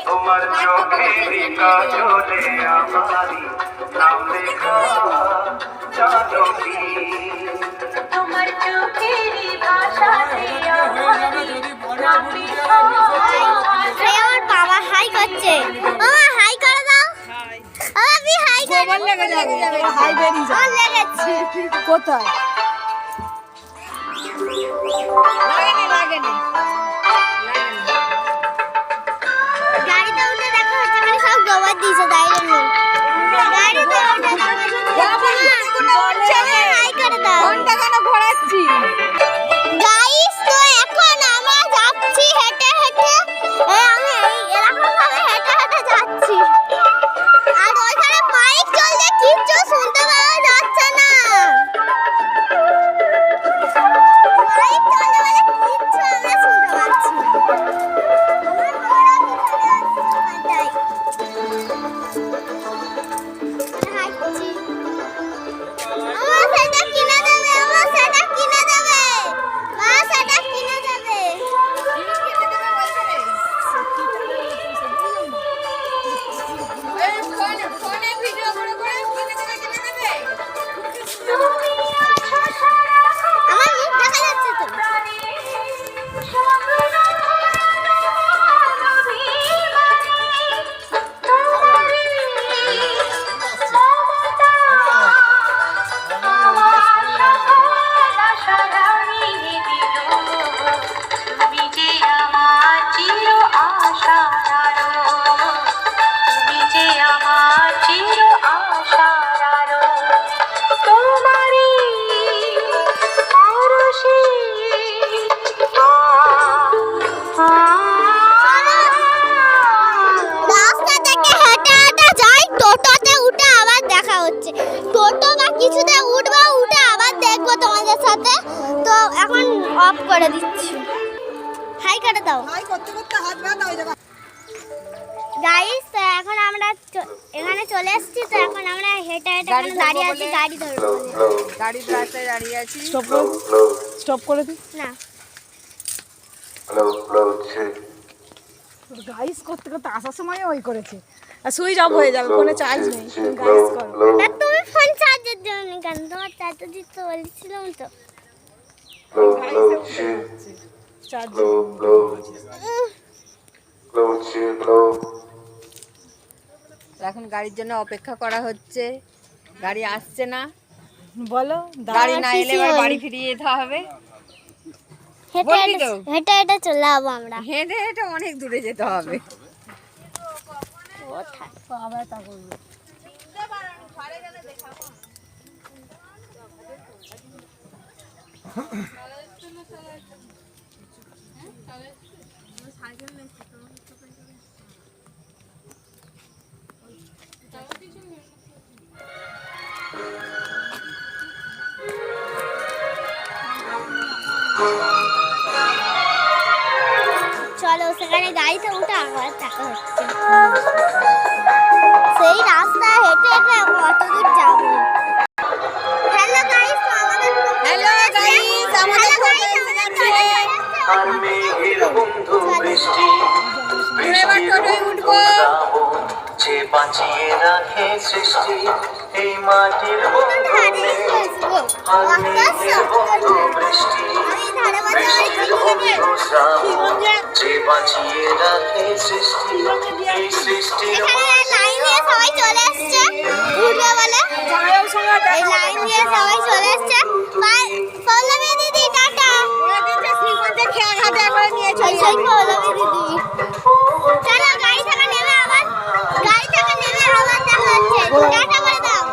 তোমার চোখেরই কাজলে আমারি নাম লেখা জানো কি তোমার চোখেরই ভাষাতে আমারি নাম লেখা। আমার বাবা হাই করছে, মামা হাই করে দাও। আমি হাই করে হাই বেরি যা লেগেছে কোথায় লাগেনি গাড়িতে উঠে দেখো এখানে সব গোবর দিয়েছে দাইরে গাড়িতে উঠে হাই করে দাও। ঘন্টা কেন ঘোরাচ্ছি গাইস তো এখন আমরা যাচ্ছি হেঁটে হেঁটে, আমি এরকম ভাবে হেঁটে হেঁটে যাচ্ছি আর ওইখানে মাইক চলছে কিচ্ছু শুনতে পাওয়া যাচ্ছে না। মাইক চলছে বলে কিচ্ছু আমরা শুনতে পাচ্ছি না। হাঁটছি আমার সেটা কিনে দেবে, আমার সেটা কিনে দেবে, মা সেটা কিনে দেবে। ফোনে ভিডিও করে করে কিনে দেবে আমার মুখ দেখা যাচ্ছে তো। রাস্তা থেকে হেঁটে হেঁটে যাই, টোটোতে উঠে আবার দেখা হচ্ছে। টোটো বা কিছুতে উঠবো, উঠে আবার দেখবো তোমাদের সাথে। তো এখন অফ করে দিচ্ছি, হাই করে দাও। হাই করতে করতে হাত ব্যথা হয়ে যাবে। গাইস এখন আমরা এখানে চলে এসেছি, তো এখন আমরা হেঁটে হেঁটে এখানে দাঁড়িয়ে আছি গাড়ি ধরবো বলে। গাড়ির রাস্তায় দাঁড়িয়ে আছি। স্টপ করে দি না গাইস করতে করতে আসার সময় ওই করেছে আর সুইচ অফ হয়ে যাবে, ফোনে চার্জ নেই। গাইস করো তা তুমি ফোন চার্জের জন্য কেন, তোমার চার্জ দিতে বলছিলাম তো। চার্জ এখন গাড়ির জন্য অপেক্ষা করা হচ্ছে, গাড়ি আসছে না। বলো গাড়ি না এলে এবার বাড়ি ফিরিয়ে যেতে হবে। হেঁটে বলবি তো? হেঁটে হেঁটে চলে যাবো আমরা। হেঁটে হেঁটে অনেক দূরে যেতে হবে। আবার তা করবে। চলো সেখানে গাড়িতে উঠে আবার দেখা হচ্ছে। সেই রাস্তা হেঁটে হেঁটে কত দূর যাবো। হ্যালো গাইস, আমাদের হ্যালো গাইস, আমাদের টোটো এসে গেছে। আর মেঘের বন্ধু বৃষ্টি আমরা এবার টোটোয় উঠবো। যে বাঁচিয়ে রাখে সৃষ্টি এই মাটির বন্ধু আর মেঘের বন্ধু বৃষ্টি বৃষ্টির বন্ধু শ্রাবণ যে বাঁচিয়ে রাখে সৃষ্টি এই সৃষ্টির লাইন দিয়ে সবাই চলে এসছে উঠবে বলে। এই লাইন দিয়ে সবাই চলে এসছে। পৌলমী দিদি টাটা। খেয়াঘাটে একবার নিয়ে চলে সেই পৌলমী দিদি। চলো গাড়ি থেকে নেমে আবার দেখা হচ্ছে। টাটা করে দাও,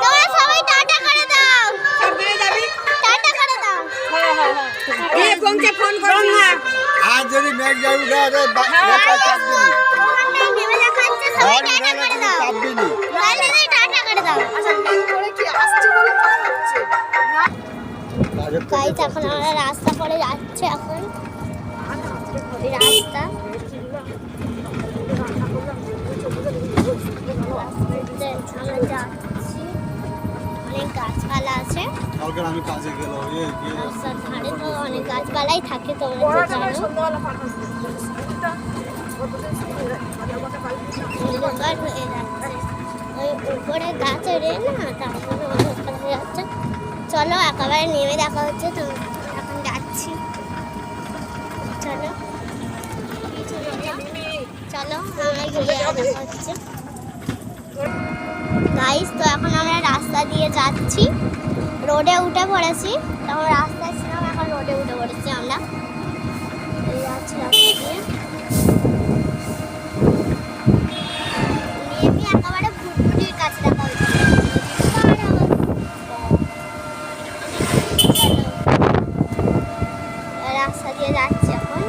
তোমরা সবাই টাটা করে দাও। সাবধানে যাবি। টাটা করে দাও। গিয়ে পৌঁছে ফোন করুন না। আজ যদি মেঘ যাই উঠে আরে চাপবিনি ওখানটায় নেমে দেখা হচ্ছে, সবাই টাটা করে দাও। চাপবিনি তাহলে তুই টাটা করে দাও। গাইস এখন আমরা রাস্তা পরে যাচ্ছে, এখন এই রাস্তা আমরা যাচ্ছি, অনেক অনেক গাছপালা আছে। কালকে আমি কাজে গেলাম রাস্তার ধারে তো অনেক গাছপালাই থাকে, তোমরা তো জানো। অন্ধকার হয়ে যাচ্ছে, ওই উপরে গাছের না, তারপরে অন্ধকার হয়ে যাচ্ছে। চলো একেবারে নেমে দেখা হচ্ছে, তো এখন যাচ্ছি। চলো চলো আমরা গিয়ে দেখা হচ্ছে গাইস। তো এখন আমরা রাস্তা দিয়ে যাচ্ছি, রোডে উঠে পড়েছি। তখন রাস্তায় ছিলাম, এখন রোডে উঠে পড়েছি আমরা। এই যাচ্ছি রাস্তা দিয়ে, মেবি একেবারে ফুটফুটির কাছে দেখা হচ্ছে। রাস্তা দিয়ে যাচ্ছি এখন।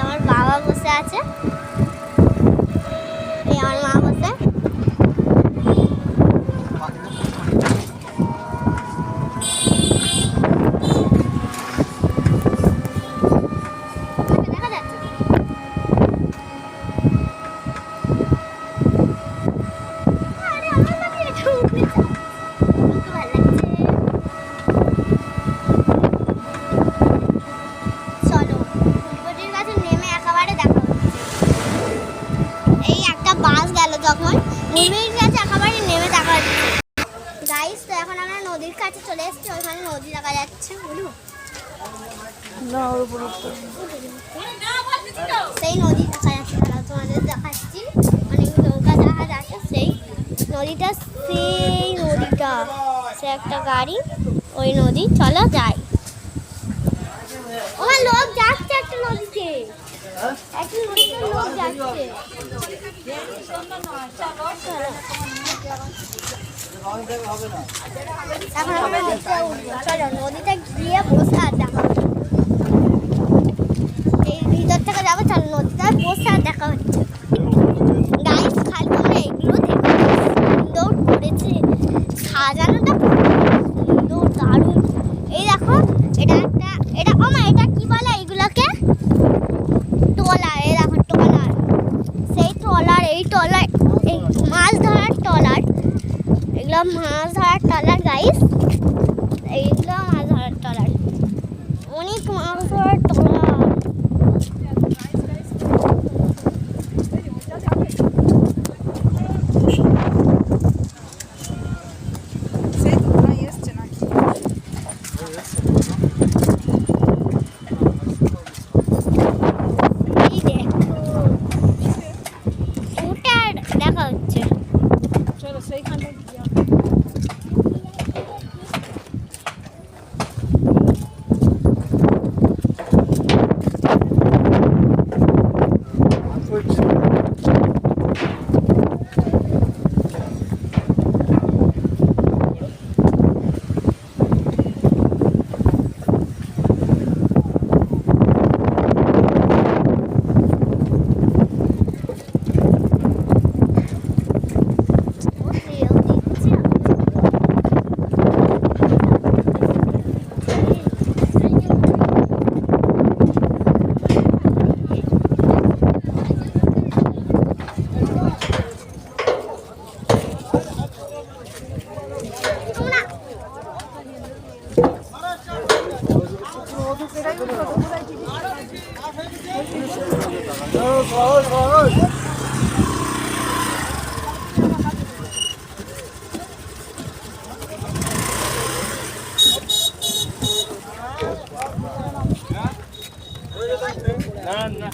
আমার বাবা বসে আছে, আমার মা বসে। দেখা যাচ্ছে আরে আমার নাকি এটা উঠে যায়, খুব ভালো লাগছে। চলো ফুটবটির কাছে নেমে একেবারে দেখা হচ্ছে। এই একটা বাস গেল, তখন মুরগির কাছে একেবারে নেমে দেখা হচ্ছে গাইস। তো এখন আমরা নদীর কাছে চলে এসেছি, ওইখানে নদী দেখা যাচ্ছে। বলুন সেই নদী দেখা যাচ্ছে, তারা তোমাদের দেখাচ্ছি। অনেক নৌকা জাহাজ আছে, সেই নদীটা, সেই নদীটা, সে একটা গাড়ি, ওই নদী। চলো যাই। ওখানে লোক যাচ্ছে একটা নদীতে, একটা নদীতে লোক যাচ্ছে। এখন আমরা নদীতে উঠবো। চলো নদীতে গিয়ে বসে আর দেখা হচ্ছে। এই ভিতর থেকে যাবো, চলো নদীতে বসে আর দেখা হচ্ছে গাইস। খালি তোমরা এগুলো দেখো, সুন্দর করেছে সাজানোটা, সুন্দর দারুণ। এই দেখো এটা একটা, এটা আমার এটা কি বলে এইগুলোকে? ট্রলার। এই দেখো ট্রলার, সেই ট্রলার, এই ট্রলার, এই মাছ ধরার ট্রলার, এগুলো মাছ ধরার ট্রলার গাইস। এইগুলো মাছ ধরার ট্রলার, অনেক মাছ ধরার ট্রলার। এই দেখো ওটার দেখা হচ্ছে। চলো সেইখানে গিয়ে না